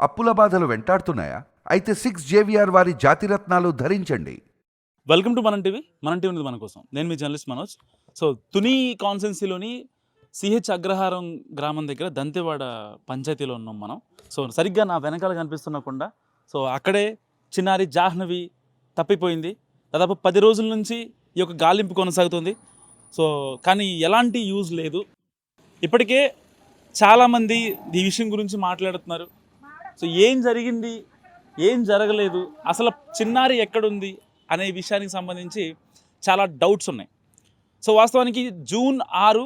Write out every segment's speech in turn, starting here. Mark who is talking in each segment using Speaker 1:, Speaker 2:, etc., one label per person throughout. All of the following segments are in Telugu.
Speaker 1: అప్పుల బాధలు వెంటాడుతున్నాయా? అయితే 6 JVR వారి జాతిరత్నాలు ధరించండి.
Speaker 2: వెల్కమ్ టు మనం టీవీ ఉంది మన కోసం. నేను మీ జర్నలిస్ట్ మనోజ్. సో తుని కాన్స్టెన్సీలోని సిహెచ్ అగ్రహారం గ్రామం దగ్గర దంతెవాడ పంచాయతీలో ఉన్నాం మనం. సో సరిగ్గా నా వెనకాల కనిపిస్తున్నకుండా సో అక్కడే చిన్నారి జాహ్నవి తప్పిపోయింది. దాదాపు 10 రోజుల నుంచి ఈ యొక్క గాలింపు కొనసాగుతుంది. సో కానీ ఎలాంటి యూజ్ లేదు. ఇప్పటికే చాలామంది ఈ విషయం గురించి మాట్లాడుతున్నారు. సో ఏం జరిగింది, ఏం జరగలేదు, అసలు చిన్నారి ఎక్కడుంది అనే విషయానికి సంబంధించి చాలా డౌట్స్ ఉన్నాయి. సో వాస్తవానికి జూన్ 6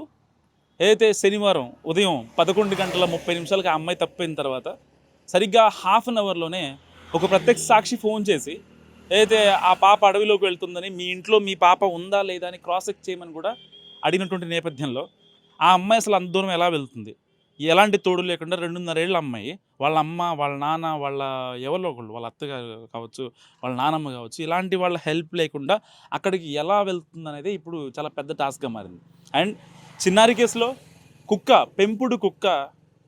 Speaker 2: ఏదైతే శనివారం ఉదయం 11:30 ఆ అమ్మాయి తప్పిన తర్వాత సరిగ్గా హాఫ్ అన్ అవర్లోనే ఒక ప్రత్యక్ష సాక్షి ఫోన్ చేసి ఏదైతే ఆ పాప అడవిలోకి వెళ్తుందని, మీ ఇంట్లో మీ పాప ఉందా లేదా అని క్రాస్ చెక్ చేయమని కూడా అడిగినటువంటి నేపథ్యంలో ఆ అమ్మాయి అసలు అంత దూరం ఎలా వెళ్తుంది, ఎలాంటి తోడు లేకుండా 2.5 ఏళ్ళ అమ్మాయి వాళ్ళ అమ్మ, వాళ్ళ నాన్న, వాళ్ళ ఎవరో ఒకళ్ళు, వాళ్ళ అత్తగారు కావచ్చు, వాళ్ళ నానమ్మ కావచ్చు, ఇలాంటి వాళ్ళ హెల్ప్ లేకుండా అక్కడికి ఎలా వెళ్తుంది అనేది ఇప్పుడు చాలా పెద్ద టాస్క్గా మారింది. అండ్ చిన్నారి కేసులో కుక్క, పెంపుడు కుక్క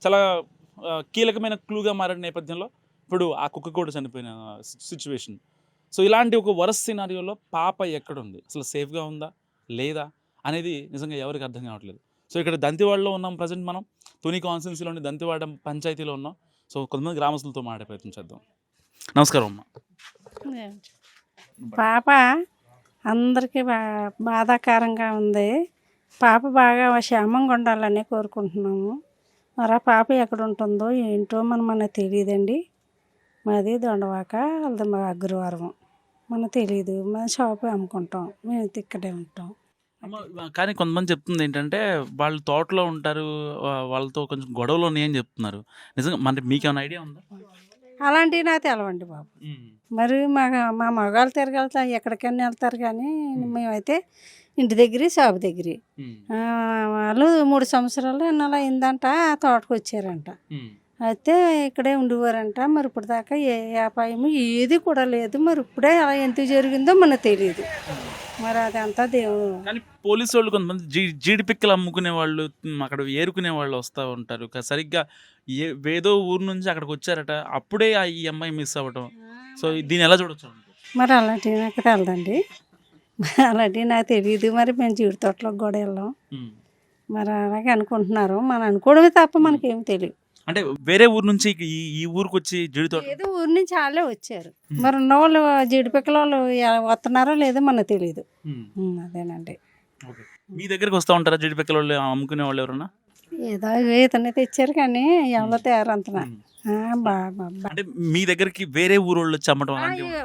Speaker 2: చాలా కీలకమైన క్లూగా మారిన నేపథ్యంలో ఇప్పుడు ఆ కుక్క కూడా చనిపోయిన సిచ్యువేషన్. సో ఇలాంటి ఒక వరస్ట్ సినారియోలో పాప ఎక్కడుంది, అసలు సేఫ్గా ఉందా లేదా అనేది నిజంగా ఎవరికి అర్థం కావట్లేదు. సో ఇక్కడ దంతివాడలో ఉన్నాం ప్రజెంట్ మనం. తుని కాన్స్టిట్యున్సీలోని దంతివాడ పంచాయతీలో ఉన్నాం. సో కొంతమంది గ్రామస్తులతో మాట్లాడే ప్రయత్నం చేద్దాం. నమస్కారం అమ్మ.
Speaker 3: పాప అందరికీ బాధాకరంగా ఉంది. పాప బాగా క్షేమంగా ఉండాలని కోరుకుంటున్నాము. మరి ఆ పాప ఎక్కడ ఉంటుందో ఏంటో మనకు తెలియదండి. మాది దొండవాక, వాళ్ళది మా అగ్రవారం. మనకు తెలియదు. మేము షాపు అమ్ముకుంటాం, మేము ఇక్కడే ఉంటాం.
Speaker 2: కానీ కొంతమంది చెప్తుంది ఏంటంటే వాళ్ళు తోటలో ఉంటారు, వాళ్ళతో కొంచెం గొడవలు ఉన్నాయని చెప్తున్నారు. నిజంగా మరి మీకేమైనా ఐడియా ఉందా?
Speaker 3: అలాంటివి నాకు తెలవండి బాబు. మరి మా మగవాళ్ళు తిరగలుగుతా ఎక్కడికైనా వెళ్తారు, కానీ మేమైతే ఇంటి దగ్గర, షాపు దగ్గర. వాళ్ళు 3 సంవత్సరాలు అలా అయిందంట, తోటకు వచ్చారంట. అయితే ఇక్కడే ఉండేవారంట. మరి ఇప్పుడు దాకా ఏ అపాయం ఏది కూడా లేదు. మరి ఇప్పుడే అలా ఎంత జరిగిందో మనకు తెలియదు. మరి అదంతా దేవుడు.
Speaker 2: కానీ పోలీసు వాళ్ళు కొంతమంది జీడి పిక్కలు అమ్ముకునే వాళ్ళు, అక్కడ ఏరుకునే వాళ్ళు వస్తూ ఉంటారు. సరిగ్గా ఏదో ఊరు నుంచి అక్కడికి వచ్చారట, అప్పుడే ఈ అమ్మాయి మిస్ అవ్వటం. సో దీన్ని ఎలా చూడొచ్చు?
Speaker 3: మరి అలాంటివి నాకు తెలదండి. అలాంటివి నాకు తెలియదు. మరి మేము జీడి తోటలోకి కూడా వెళ్ళాం. మరి అలాగే అనుకుంటున్నారు. మనం అనుకోవడమే తప్ప మనకేం తెలియదు.
Speaker 2: అంటే వేరే ఊరు నుంచి ఈ ఊరికి వచ్చి జీడితో
Speaker 3: ఏదో ఊరు నుంచి వాళ్ళే వచ్చారు. మరి ఉన్న వాళ్ళు జీడి పిక్కల వాళ్ళు వస్తున్నారో లేదో మనకు తెలియదు. అదేనండి.
Speaker 2: మీ దగ్గరికి వస్తూ ఉంటారా జీడి పిక్కల వాళ్ళు, అమ్ముకునే వాళ్ళు ఎవరన్నా?
Speaker 3: ఏదో ఇతనే తెచ్చారు, కానీ ఎవరో తయారంతనా బాగా.
Speaker 2: అంటే మీ దగ్గరికి వేరే ఊరు వాళ్ళు వచ్చి అమ్మటం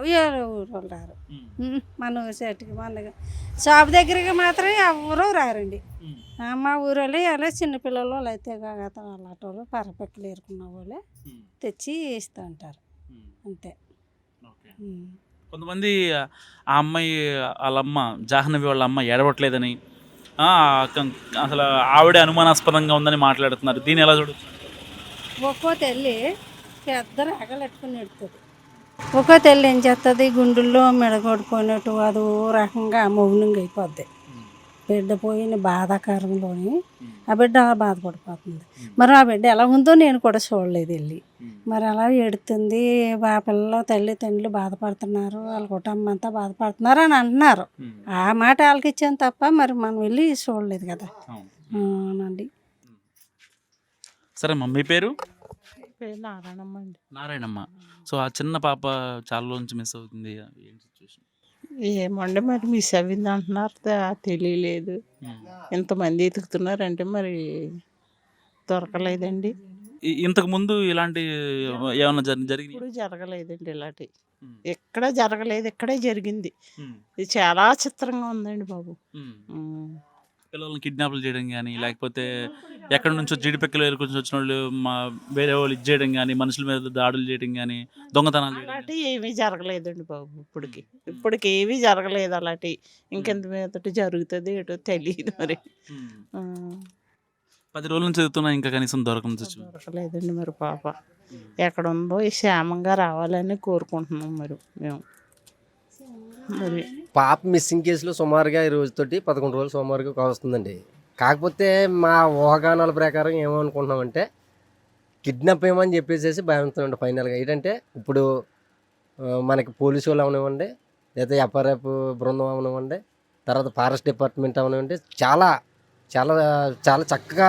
Speaker 3: వేరే ఊరు వాళ్ళు రారు. మన చెట్టుకి మన షాప్ దగ్గరికి మాత్రం ఎవరూ రారండి. మా ఊరు వాళ్ళు ఎలా చిన్నపిల్లలు వాళ్ళు అయితే అలాంటి వాళ్ళు పరపెక్కలు ఏరుకున్న వాళ్ళే తెచ్చి ఇస్తూ ఉంటారు, అంతే.
Speaker 2: కొంతమంది ఆ అమ్మాయి వాళ్ళ అమ్మ, జాహ్నవి వాళ్ళ అమ్మ ఏడవట్లేదని, అసలు ఆవిడే అనుమానాస్పదంగా ఉందని మాట్లాడుతున్నారు. దీన్ని ఎలా చూడొచ్చు?
Speaker 3: ఒక్కో తల్లి పెద్ద రేగలు పెట్టుకుని ఎడుతుంది. ఒక్కో తల్లి ఏం చేస్తుంది, గుండెల్లో మెడగొడిపోయినట్టు అదో రకంగా మౌనంగా అయిపోద్ది. బిడ్డ పోయిన బాధాకరంలోని ఆ బిడ్డ అలా బాధపడిపోతుంది. మరి ఆ బిడ్డ ఎలా ఉందో నేను కూడా చూడలేదు వెళ్ళి. మరి అలా ఎడుతుంది. పిల్లలు తండ్రులు బాధపడుతున్నారు, వాళ్ళ కుటుంబం అంతా బాధపడుతున్నారు అని అంటున్నారు. ఆ మాట వాళ్ళకి ఇచ్చాను తప్ప మరి మనం వెళ్ళి చూడలేదు కదా. అవునండి.
Speaker 2: సరే, మీ పేరు?
Speaker 3: నారాయణమ్మ అండి.
Speaker 2: నారాయణమ్మ. సో ఆ చిన్న పాప చాలా నుంచి మిస్ అవుతుంది.
Speaker 4: ఏమండి మరి మిస్ అవ్వింది అంటున్నారు, తెలియలేదు. ఎంతమంది ఎతుకుతున్నారంటే మరి దొరకలేదండి.
Speaker 2: ఇంతకు ముందు ఇలాంటి ఏమన్నా జరిగింది?
Speaker 4: ఇప్పుడు జరగలేదండి, ఇలాంటి ఎక్కడ జరగలేదు, ఇక్కడే జరిగింది. ఇది చాలా చిత్రంగా ఉందండి బాబు.
Speaker 2: పిల్లల్ని కిడ్నాప్లు చేయడం కానీ, లేకపోతే ఎక్కడి నుంచో జీడిపెక్కలు ఏరుకొని వచ్చిన వాళ్ళు వేరే వాళ్ళు ఇది చేయడం కానీ, మనుషుల మీద దాడులు చేయడం కానీ, దొంగతనాలు
Speaker 4: అలాంటి ఏమీ జరగలేదండి బాబు. ఇప్పటికి ఏమీ జరగలేదు అలాంటి. ఇంకెంత మీద జరుగుతుంది ఏటో తెలియదు మరి.
Speaker 2: 10 రోజుల నుంచి చదువుతున్నా, ఇంకా కనీసం
Speaker 4: దొరకలేదండి. మరి పాప ఎక్కడ ఉందో క్షేమంగా రావాలని కోరుకుంటున్నాం మరి మేము. మరి
Speaker 5: పాప మిస్సింగ్ కేసులో సుమారుగా ఈ రోజుతోటి 11 రోజులు సుమారుగా వస్తుందండి. కాకపోతే మా ఊహాగానాల ప్రకారం ఏమనుకుంటున్నామంటే కిడ్నాప్ ఏమని చెప్పేసి భయపడుతుండే ఫైనల్గా. ఏంటంటే ఇప్పుడు మనకి పోలీసు వాళ్ళు అవనివ్వండి, లేదా ఎఫ్ఆర్ఎఫ్ బృందం అవనివ్వండి, తర్వాత ఫారెస్ట్ డిపార్ట్మెంట్ అవనివ్వండి, చాలా చాలా చాలా చక్కగా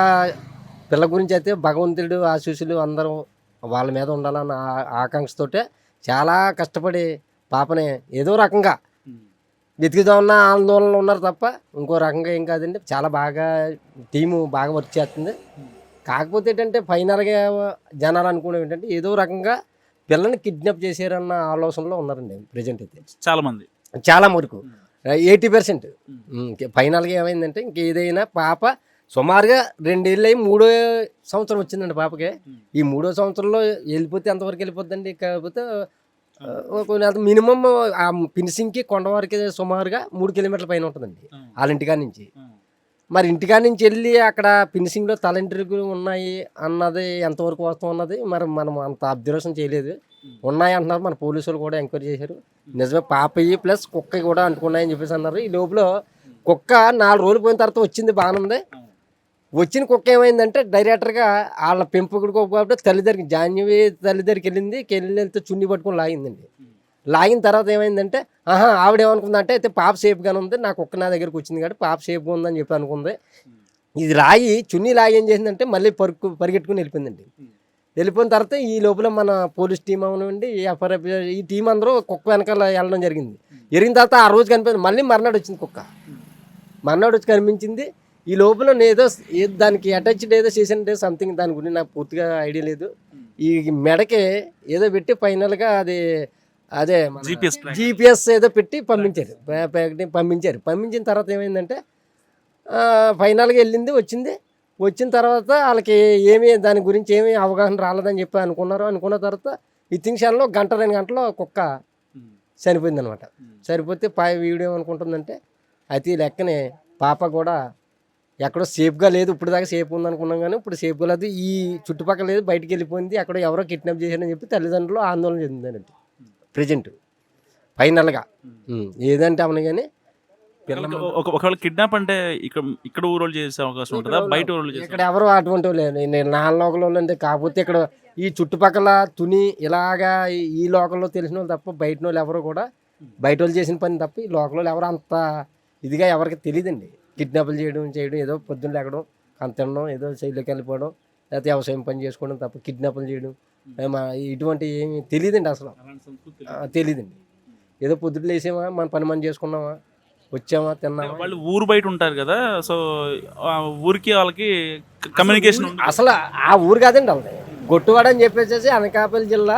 Speaker 5: పిల్ల గురించి అయితే భగవంతుడు ఆశీస్సులు అందరూ వాళ్ళ మీద ఉండాలన్న ఆకాంక్షతోటే చాలా కష్టపడి పాపని ఏదో రకంగా వెతుకుదామన్న ఆందోళనలో ఉన్నారు తప్ప ఇంకో రకంగా ఏం కాదండి. చాలా బాగా టీము బాగా వర్క్ చేస్తుంది. కాకపోతే ఏంటంటే ఫైనల్గా జనాలు అనుకునేవి ఏంటంటే ఏదో రకంగా పిల్లని కిడ్నాప్ చేశారన్న ఆలోచనలో ఉన్నారండి ప్రజెంట్ అయితే
Speaker 2: చాలా మంది.
Speaker 5: చాలా వరకు 80%. ఫైనల్గా ఏమైందంటే ఇంకేదైనా పాప సుమారుగా 2 ఏళ్ళు అయ్యి 3వ సంవత్సరం వచ్చిందండి పాపకి. ఈ 3వ సంవత్సరంలో వెళ్ళిపోతే ఎంతవరకు వెళ్ళిపోద్దండి. కాకపోతే మినిమం ఆ ఫినిషింగ్కి కొండ వరకు సుమారుగా 3 కిలోమీటర్ల పైన ఉంటుందండి వాళ్ళ ఇంటికాడ నుంచి. మరి ఇంటికాడ నుంచి వెళ్ళి అక్కడ ఫినిషింగ్లో తలంటికి ఉన్నాయి అన్నది ఎంతవరకు వస్తాం అన్నది మరి మనం అంత అబ్జర్వేషన్ చేయలేదు. ఉన్నాయి అంటున్నారు, మన పోలీసులు కూడా ఎంక్వైరీ చేశారు. నిజమే పాపయ్యి ప్లస్ కుక్క కూడా అంటుకున్నాయని చెప్పేసి అన్నారు. ఈ లోపల కుక్క 4 రోజులు పోయిన తర్వాత వచ్చింది, బాగానే ఉంది. వచ్చిన కుక్క ఏమైందంటే డైరెక్టర్గా వాళ్ళ పెంపుకుడు కాబట్టి తల్లిదండ్రికి జాన్యవి తల్లిదండ్రికి వెళ్తే చున్ని పట్టుకొని లాగిందండి. లాగిన తర్వాత ఏమైందంటే ఆవిడేమనుకుందంటే అయితే పాప సేఫ్గానే ఉంది, నా కుక్క నా దగ్గరికి వచ్చింది కాబట్టి పాప సేఫ్గా ఉందని చెప్పి అనుకుంది. ఇది లాగి చున్నీ లాగి ఏం చేసిందంటే మళ్ళీ పరిగెట్టుకుని వెళ్ళిపోయిందండి. వెళ్ళిపోయిన తర్వాత ఈ లోపల మన పోలీస్ టీం అవనివ్వండి, ఎఫ్ఆర్ఎఫ్ ఈ టీం అందరూ కుక్క వెనకాల వెళ్ళడం జరిగింది. జరిగిన తర్వాత ఆ రోజు కనిపించింది. మళ్ళీ మర్నాడు వచ్చింది కుక్క, మర్నాడు వచ్చి కనిపించింది. ఈ లోపల ఏదో దానికి అటాచ్డ్ ఏదో చేసినట్టే సంథింగ్, దాని గురించి నాకు పూర్తిగా ఐడియా లేదు. ఈ మెడకి ఏదో పెట్టి ఫైనల్గా అదే GPS ఏదో పెట్టి పంపించారు. పంపించిన తర్వాత ఏమైందంటే ఫైనల్గా వెళ్ళింది, వచ్చిన తర్వాత వాళ్ళకి దాని గురించి ఏమీ అవగాహన రాలేదని చెప్పి అనుకున్న తర్వాత ఈ తింక్షాల్లో 1-2 గంటల్లో కుక్క చనిపోయింది అనమాట. సరిపోతే వీడియో ఏమనుకుంటుందంటే అయితే ఈ లెక్కనే పాప కూడా ఎక్కడో సేఫ్గా లేదు, ఇప్పుడు దాకా సేఫ్ ఉందనుకున్నాం కానీ ఇప్పుడు సేఫ్గా లేదు, ఈ చుట్టుపక్కల లేదు, బయటికి వెళ్ళిపోయింది, అక్కడ ఎవరో కిడ్నాప్ చేశారని చెప్పి తల్లిదండ్రులు ఆందోళన చెందిందండి ప్రజెంట్ ఫైనల్గా. ఏదంటే అవును కానీ
Speaker 2: ఒకవేళ కిడ్నాప్ అంటే ఇక్కడ ఊరోళ్ళు చేసే అవకాశం ఉంటుందా, బయట ఊరోళ్ళు చేసే?
Speaker 5: ఇక్కడ ఎవరు అటువంటి లేదు, నేను నా లోకల్లో అంటే. కాకపోతే ఇక్కడ ఈ చుట్టుపక్కల తుని ఇలాగా ఈ లోకల్లో తెలిసిన వాళ్ళు తప్ప బయట వాళ్ళు ఎవరు కూడా బయట వాళ్ళు చేసిన పని తప్ప ఈ లోకల్లో ఎవరు అంత ఇదిగా ఎవరికి తెలియదండి. కిడ్నాప్లు చేయడం ఏదో పొద్దున్న లేకడం అంత తినడం, ఏదో శైలికి వెళ్ళిపోవడం, లేకపోతే వ్యవసాయం పని చేసుకోవడం తప్ప కిడ్నాప్లు చేయడం ఇటువంటి ఏమి తెలియదండి, అసలు తెలియదండి. ఏదో పొద్దున్న లేసామా మన పని మనం చేసుకున్నామా, వచ్చామా, తిన్నామా.
Speaker 2: వాళ్ళు ఊరు బయట ఉంటారు కదా, సో ఊరికి వాళ్ళకి కమ్యూనికేషన్
Speaker 5: అసలు ఆ ఊరు కాదండి వాళ్ళది, గొట్టువాడ అని చెప్పేసి అనకాపల్లి జిల్లా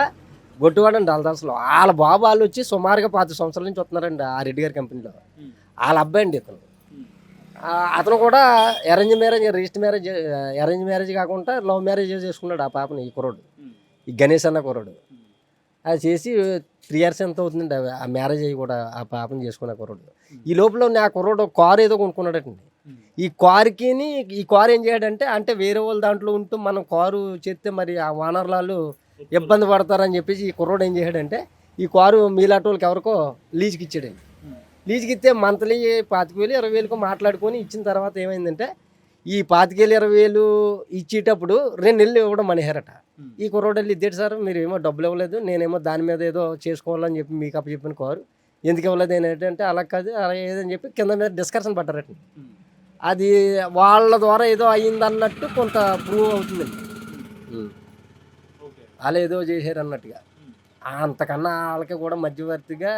Speaker 5: గొట్టువాడ అండి వాళ్ళది. అసలు వాళ్ళ బాబు వాళ్ళు వచ్చి సుమారుగా 5 సంవత్సరాల నుంచి వస్తున్నారండి ఆ రెడ్డి గారి కంపెనీలో. వాళ్ళ అబ్బాయి అండి అతను కూడా అరేంజ్ మ్యారేజ్ కాకుండా లవ్ మ్యారేజ్ చేసుకున్నాడు ఆ పాపని, ఈ కుర్రోడు, ఈ గణేష్ అన్న కుర్రోడు. అది చేసి 3 years ఎంత అవుతుందండి ఆ మ్యారేజ్ అయ్యి కూడా ఆ పాపని చేసుకున్న కుర్రోడు. ఈ లోపల ఆ కుర్రోడు కారు ఏదో కొనుక్కున్నాడటండి. ఈ కారు ఏం చేయడంటే అంటే వేరే వాళ్ళ దాంట్లో ఉంటూ మనం కారు చేస్తే మరి ఆ ఓనర్లు ఇబ్బంది పడతారని చెప్పేసి ఈ కుర్రోడు ఏం చేశాడంటే ఈ కారు మీలాంటి వాళ్ళకి ఎవరికో లీజుకి ఇచ్చాడండి. లీజుకి ఇస్తే మంత్లీ 25,000 20,000 మాట్లాడుకొని ఇచ్చిన తర్వాత ఏమైందంటే ఈ 25,000 20,000 ఇచ్చేటప్పుడు 2 నెలలు ఇవ్వడం మనిహారట. ఈ కుర్రోడు వెళ్ళి ఇద్దేటి సార్ మీరు ఏమో డబ్బులు ఇవ్వలేదు, నేనేమో దాని మీద ఏదో చేసుకోవాలని చెప్పి మీకు చెప్పిన కారు ఎందుకు ఇవ్వలేదు ఏంటంటే అలా కాదు అలా ఏదని చెప్పి కింద మీద డిస్కషన్ పడ్డారట. అది వాళ్ళ ద్వారా ఏదో అయ్యిందన్నట్టు కొంత ప్రూవ్ అవుతుందండి. వాళ్ళు ఏదో చేశారు అన్నట్టుగా. అంతకన్నా వాళ్ళకి కూడా మధ్యవర్తిగా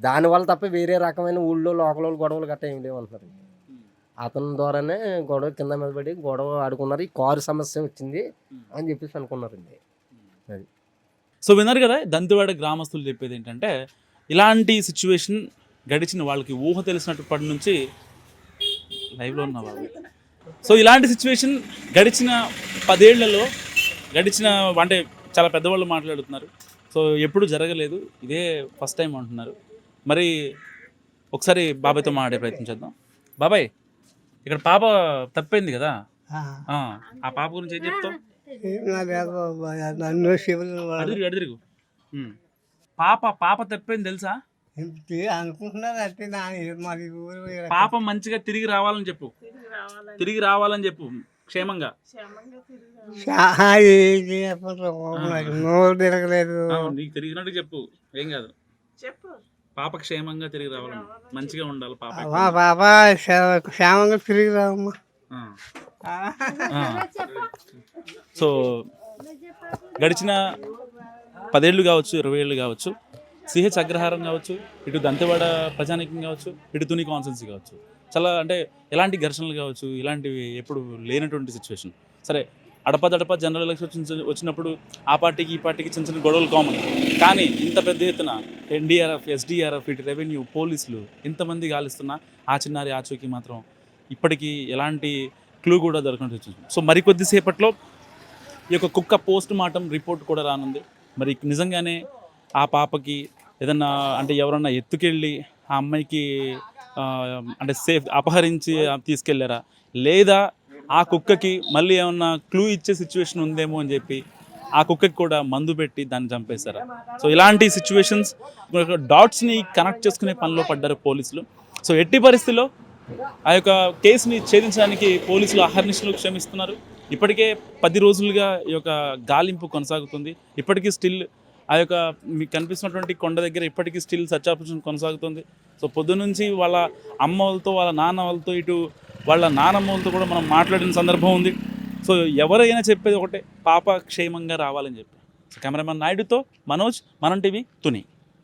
Speaker 5: దానివల్ల తప్ప వేరే రకమైన ఊళ్ళో లోకల్ గొడవలు గట్రా ఏం లేవంటున్నారు. అతని ద్వారానే గొడవ కింద మీద పడి గొడవ ఆడుకున్నారు, ఈ కారు సమస్య వచ్చింది అని చెప్పేసి అనుకున్నారండి. అది
Speaker 2: సో విన్నారు కదా, దంతెవాడ గ్రామస్తులు చెప్పేది ఏంటంటే ఇలాంటి సిచ్యువేషన్ గడిచిన వాళ్ళకి ఊహ తెలిసినప్పటి నుంచి లైవ్లో ఉన్న వాళ్ళు. సో ఇలాంటి సిచ్యువేషన్ గడిచిన 10 ఏళ్లలో అంటే చాలా పెద్దవాళ్ళు మాట్లాడుతున్నారు. సో ఎప్పుడు జరగలేదు, ఇదే ఫస్ట్ టైం అంటున్నారు. మరి ఒకసారి బాబాయ్తో మాట్లాడే ప్రయత్నం చేద్దాం. బాబాయ్, ఇక్కడ పాప తప్పైంది కదా, ఆ పాప గురించి ఏం చెప్తావు? అడుగు పాప తప్పైంది తెలుసా? పాప మంచిగా తిరిగి రావాలని చెప్పు, క్షేమంగా
Speaker 6: నోరు తిరగలేదు.
Speaker 2: నీకు తిరిగినట్టు చెప్పు, ఏం కాదు.
Speaker 4: చెప్పు.
Speaker 2: పాప క్షేమంగా తిరిగి రావాలని, మంచిగా ఉండాలి పాప.
Speaker 6: మా పాప క్షేమంగా తిరిగి రామ్మా.
Speaker 2: సో గడిచిన 10 ఏళ్ళు కావచ్చు, 20 ఏళ్ళు కావచ్చు, సిహెచ్ అగ్రహారం కావచ్చు, ఇటు దంతెవాడ ప్రజానీకం కావచ్చు, ఇటు తుని కాన్స్టెన్సీ కావచ్చు, చాలా అంటే ఎలాంటి ఘర్షణలు కావచ్చు ఇలాంటివి ఎప్పుడు లేనటువంటి సిచ్యువేషన్. సరే అడపదడప జనరల్ ఎలక్షన్స్ వచ్చినప్పుడు ఆ పార్టీకి ఈ పార్టీకి చిన్న చిన్న గొడవలు కామన్. కానీ ఇంత పెద్ద ఎత్తున ఎన్డీఆర్ఎఫ్, ఎస్డీఆర్ఎఫ్, ఇటు రెవెన్యూ, పోలీసులు ఇంతమంది గాలిస్తున్నా ఆ చిన్నారి ఆచూకీ మాత్రం ఇప్పటికీ ఎలాంటి క్లూ కూడా దొరకనట్టు వచ్చింది. సో మరికొద్దిసేపట్లో ఈ యొక్క కుక్క పోస్ట్ మార్టం రిపోర్ట్ కూడా రానుంది. మరి నిజంగానే ఆ పాపకి ఏదన్నా అంటే ఎవరన్నా ఎత్తుకెళ్ళి ఆ అమ్మాయికి అంటే సేఫ్ అపహరించి తీసుకెళ్లారా, లేదా ఆ కుక్కకి మళ్ళీ ఏమన్నా క్లూ ఇచ్చే సిచ్యువేషన్ ఉందేమో అని చెప్పి ఆ కుక్కకి కూడా మందు పెట్టి దాన్ని చంపేశారా. సో ఇలాంటి సిచ్యువేషన్స్ డాట్స్ని కనెక్ట్ చేసుకునే పనిలో పడ్డారు పోలీసులు. సో ఎట్టి పరిస్థితుల్లో ఆ యొక్క కేసుని ఛేదించడానికి పోలీసులు అహర్నిశలు శ్రమిస్తున్నారు. ఇప్పటికే 10 రోజులుగా ఈ యొక్క గాలింపు కొనసాగుతుంది. ఇప్పటికీ స్టిల్ ఆ యొక్క మీకు కనిపిస్తున్నటువంటి కొండ దగ్గర ఇప్పటికీ స్టిల్ సర్చ్ ఆపరేషన్ కొనసాగుతుంది. సో పొద్దునుంచి వాళ్ళ అమ్మ వాళ్ళతో, వాళ్ళ నాన్న వాళ్ళతో, ఇటు వాళ్ళ నానమ్మ వాళ్ళతో కూడా మనం మాట్లాడిన సందర్భం ఉంది. సో ఎవరైనా చెప్పేది ఒకటే, పాప క్షేమంగా రావాలని చెప్పి. సో కెమెరామెన్ నాయుడుతో మనోజ్, మనం టీవీ, తుని.